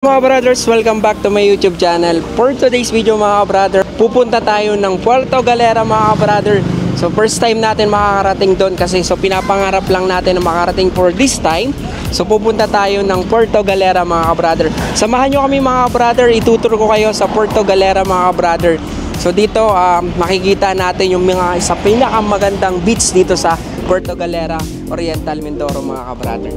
Mga brothers, welcome back to my YouTube channel. For today's video mga brother, pupunta tayo ng Puerto Galera mga brother. So first time natin makakarating doon kasi pinapangarap lang natin na makarating for this time. So pupunta tayo ng Puerto Galera mga brother. Samahan nyo kami mga brother, ituturo ko kayo sa Puerto Galera mga brother. So dito makikita natin yung mga isa pinakamagandang beach dito sa Puerto Galera, Oriental Mindoro mga brother.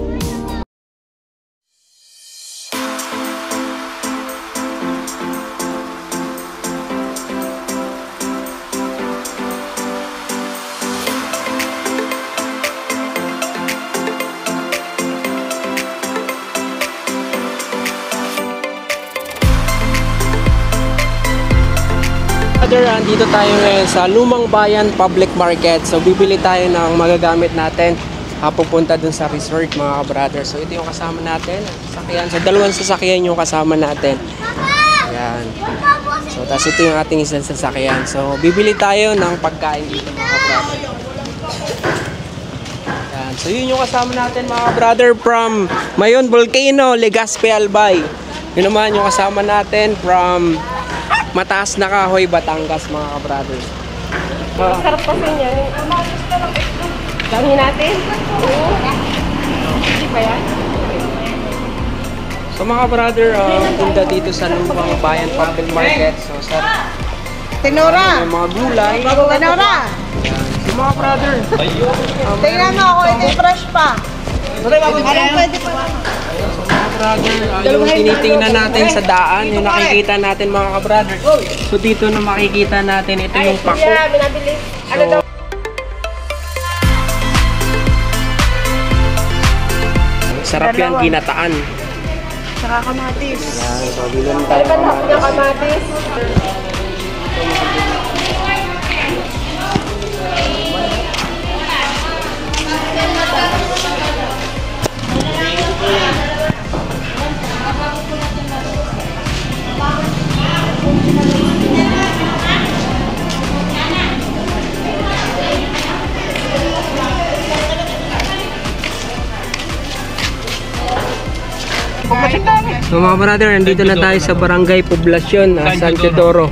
Andito tayo ngayon sa Lumang Bayan Public Market. So bibili tayo ng magagamit natin pupunta dun sa resort mga brother. So ito yung kasama natin, sasakyan. So dalawang sasakyan yung kasama natin. Ayan. So tapos ito yung ating isang sasakyan. So bibili tayo ng pagkain dito mga brother. Ayan. So yun yung kasama natin mga brother from Mayon Volcano, Legazpi, Albay. Yun naman yung kasama natin from Mataas na Kahoy, Batangas mga ka-brothers. Sarap kasi niya. Dami natin. Hindi ba yan? So mga brother, punta dito sa Lumang Bayan Public Market. So sa Tenora! mga gulay. Tenora! So mga brother, tingnan mo ako, hindi fresh pa. Anong pwede pa? so mga brother, yung tinitingnan natin sa daan, yung nakikita natin mga ka-brother. So dito na makikita natin, ito yung pako. So, sarap yan, ginataan. Saka kamatis. Yan, so bilhin tayo Kamatis. So mga brother, nandito na tayo sa Barangay Poblacion, San Teodoro,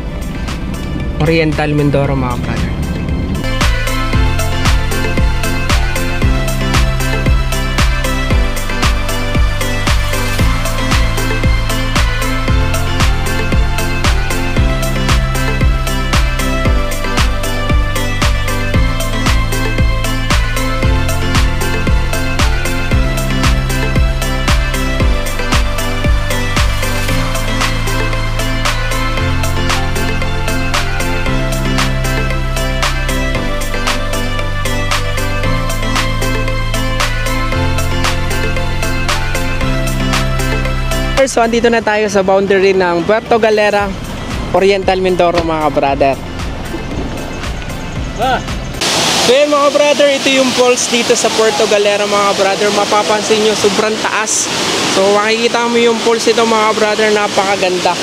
Oriental Mindoro mga brother. So andito na tayo sa boundary ng Puerto Galera, Oriental Mindoro mga brother. So yun mga brother, ito yung falls dito sa Puerto Galera mga brother. Mapapansin nyo, sobrang taas. So makikita mo yung falls ito mga brother, napakaganda.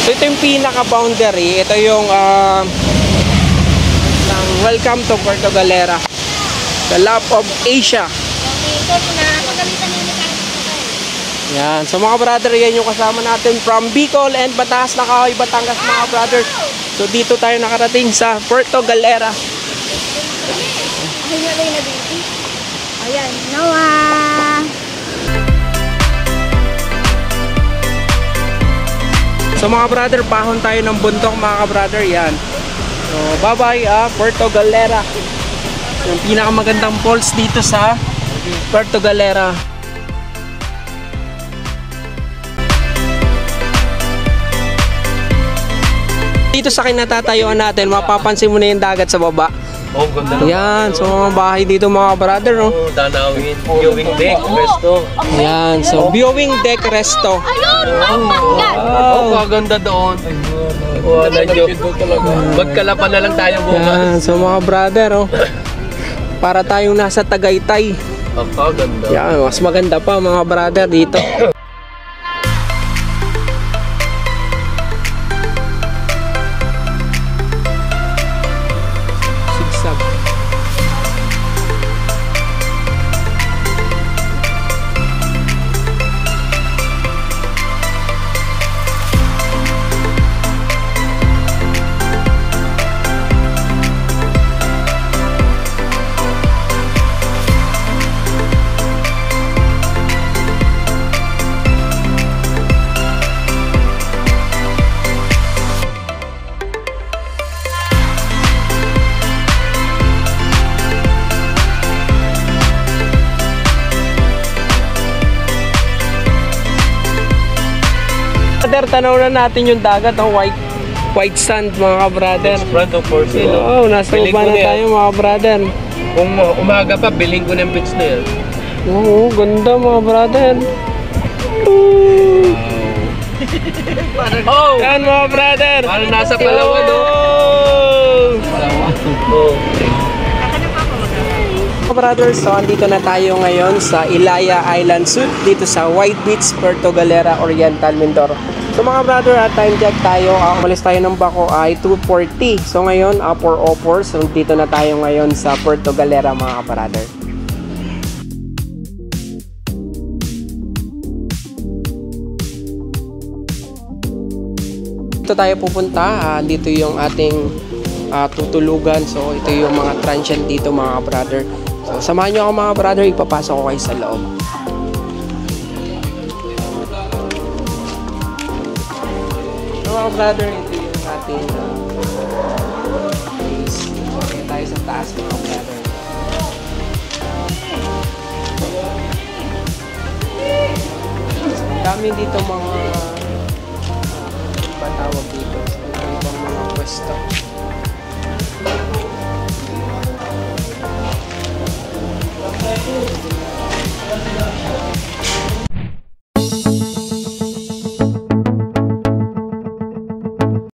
So ito yung pinaka boundary. Ito yung welcome to Puerto Galera, the love of Asia. Yan. So mga brother, yan yung kasama natin from Bicol and Mataas na Kahoy, Batangas mga brother. So dito tayo nakarating sa Puerto Galera. Ayan, Noah! So mga brother, pahon tayo ng bundok mga brother. Yan. So bye bye Puerto Galera. Yung pinakamagandang falls dito sa Puerto Galera. Dito sa kinatatayuan natin, mapapansin mo na yung dagat sa baba. Oh, ganda naman. Yan, so mga bahay dito mga brother, no? Oh, danawin. Viewing deck, resto. Yan, so viewing deck resto. Oh, kaganda doon. Wala nyo. Magkalapan na lang tayo bukas. Yan, so mga brother, oh. Para tayong nasa Tagaytay. Kaganda. Yan, mas maganda pa mga brother dito. brother, tanaw na natin yung dagat, ang white sand mga ka-brother. Front of course. Oo, nasa Biling baba ko na na yan. tayo mga brother. Kung umaga pa, biling ko ng pitch na yan. Oo, ganda mga brother. Oh! Yan mga brother. Parang nasa Palawan, no? Palawan. Oh. Mga brother, so andito na tayo ngayon sa Ilaya Island Suite dito sa White Beach, Puerto Galera, Oriental, Mindoro. So mga brother, at time check tayo, umalis tayo ng bako ay 2:40. So ngayon, 4:04, so dito na tayo ngayon sa Puerto Galera mga brother. Dito tayo pupunta, dito yung ating tutulugan. So ito yung mga transient dito mga brother. So samahan nyo ako mga brother, ipapasok ko kayo sa loob. So mga brother, ito yung ating place. Okay, tayo sa taas mga brother. Dami dito mga